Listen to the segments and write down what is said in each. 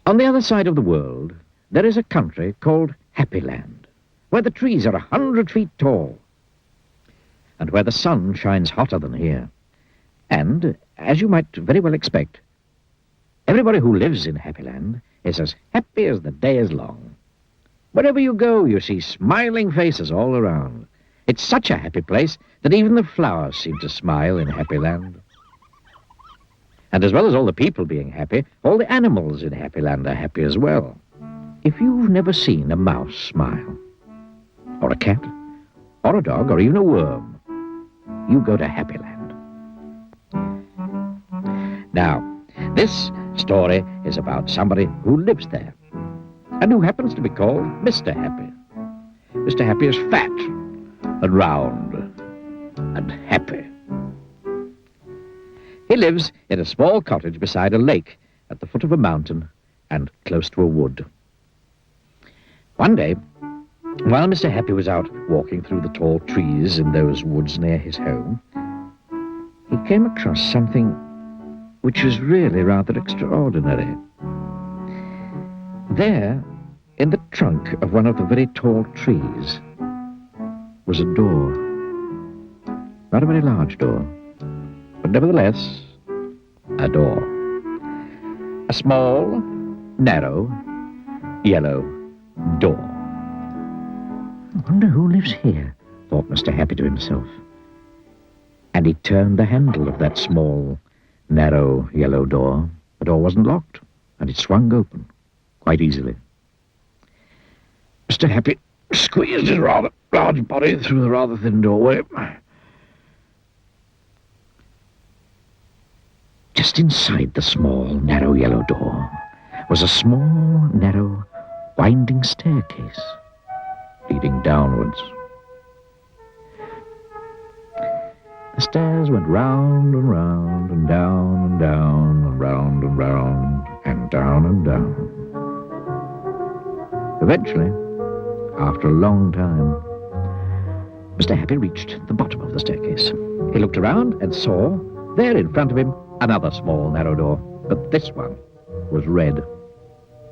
On the other side of the world, there is a country called Happy Land, where the trees are 100 feet tall, and where the sun shines hotter than here. And, as you might very well expect, everybody who lives in Happy Land is as happy as the day is long. Wherever you go, you see smiling faces all around. It's such a happy place that even the flowers seem to smile in Happy Land. And as well as all the people being happy, all the animals in Happy Land are happy as well. If you've never seen a mouse smile, or a cat, or a dog, or even a worm, you go to Happy Land. Now, this story is about somebody who lives there, and who happens to be called Mr. Happy. Mr. Happy is fat, and round, and happy. He lives in a small cottage beside a lake at the foot of a mountain and close to a wood. One day, while Mr. Happy was out walking through the tall trees in those woods near his home, he came across something which was really rather extraordinary. There, in the trunk of one of the very tall trees, was a door. Not a very large door, but nevertheless, a door. A small, narrow, yellow door. I wonder who lives here, thought Mr. Happy to himself. And he turned the handle of that small, narrow, yellow door. The door wasn't locked, and it swung open quite easily. Mr. Happy squeezed his rather large body through the rather thin doorway. Just inside the small, narrow yellow door was a small, narrow, winding staircase leading downwards. The stairs went round and round and down and down and round and round and down and down. Eventually, after a long time, Mr. Happy reached the bottom of the staircase. He looked around and saw, there in front of him, another small, narrow door, but this one was red.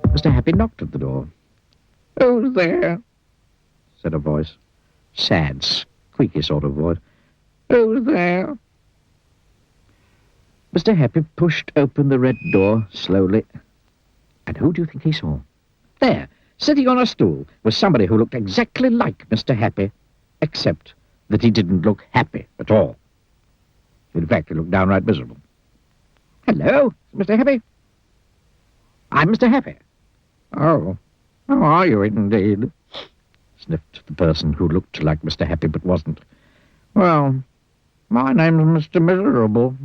Mr. Happy knocked at the door. "Who's there?" said a voice. Sad, squeaky sort of voice. "Who's there?" Mr. Happy pushed open the red door slowly. And who do you think he saw? There, sitting on a stool, was somebody who looked exactly like Mr. Happy, except that he didn't look happy at all. In fact, he looked downright miserable. "Hello, Mr. Happy." "I'm Mr. Happy." "Oh, how are you indeed?" sniffed the person who looked like Mr. Happy but wasn't. "Well, my name's Mr. Miserable,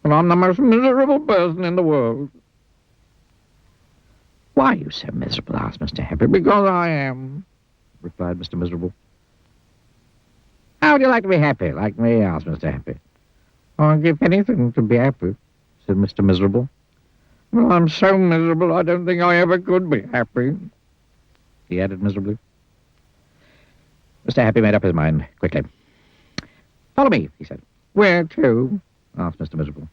and I'm the most miserable person in the world." "Why are you so miserable?" asked Mr. Happy. "Because I am," replied Mr. Miserable. "How would you like to be happy, like me?" asked Mr. Happy. "I'd give anything to be happy," said Mr. Miserable. "Well, I'm so miserable I don't think I ever could be happy," he added miserably. Mr. Happy made up his mind quickly. "Follow me," he said. "Where to?" asked Mr. Miserable.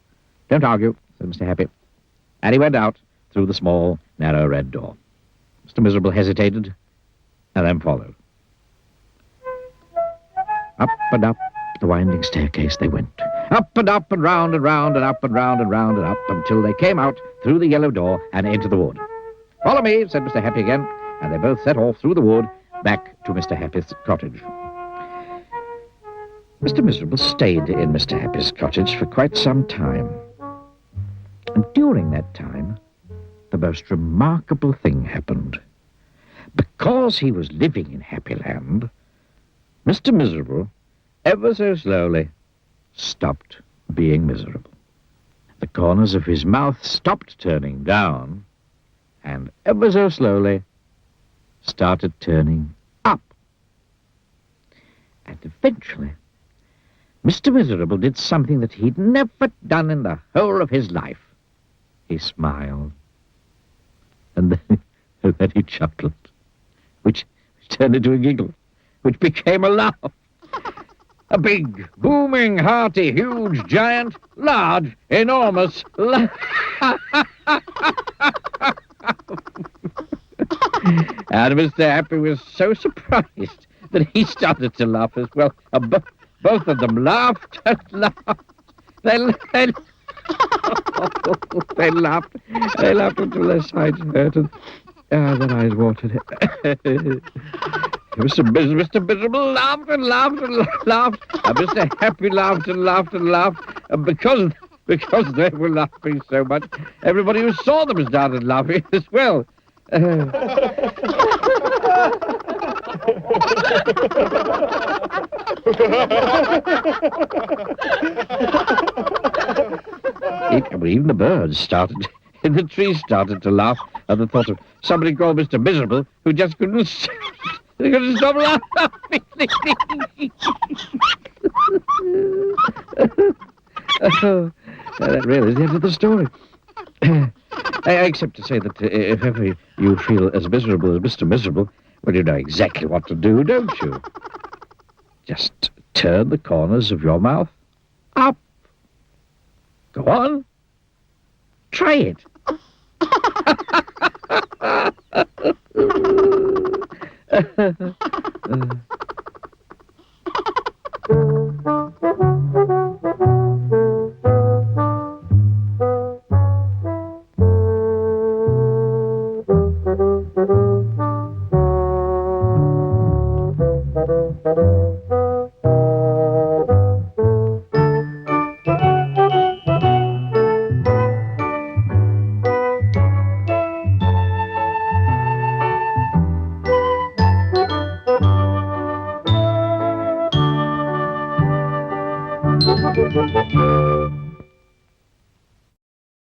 "Don't argue," said Mr. Happy. And he went out through the small, narrow red door. Mr. Miserable hesitated, and then followed. Up and up the winding staircase they went. Up and round and round and up and round and round and up until they came out through the yellow door and into the wood. "Follow me," said Mr. Happy again, and they both set off through the wood back to Mr. Happy's cottage. Mr. Miserable stayed in Mr. Happy's cottage for quite some time. And during that time, the most remarkable thing happened. Because he was living in Happy Land, Mr. Miserable, ever so slowly, stopped being miserable. The corners of his mouth stopped turning down, and ever so slowly started turning up. And eventually, Mr. Miserable did something that he'd never done in the whole of his life. He smiled. And then he chuckled, which turned into a giggle, which became a laugh. A big, booming, hearty, huge, giant, large, enormous laugh. And Mr. Happy was so surprised that he started to laugh as well. Both of them laughed and laughed. They laughed. They laughed until their sides hurt and their eyes watered. Mr. Miserable laughed and laughed and laughed. And Mr. Happy laughed and laughed and laughed. And because they were laughing so much, everybody who saw them started laughing as well. Even the birds started, and the trees started to laugh at the thought of somebody called Mr. Miserable who just couldn't stop laughing. That really is the end of the story. Except to say that if ever you feel as miserable as Mr. Miserable, well, you know exactly what to do, don't you? Just turn the corners of your mouth up. Go on. Try it.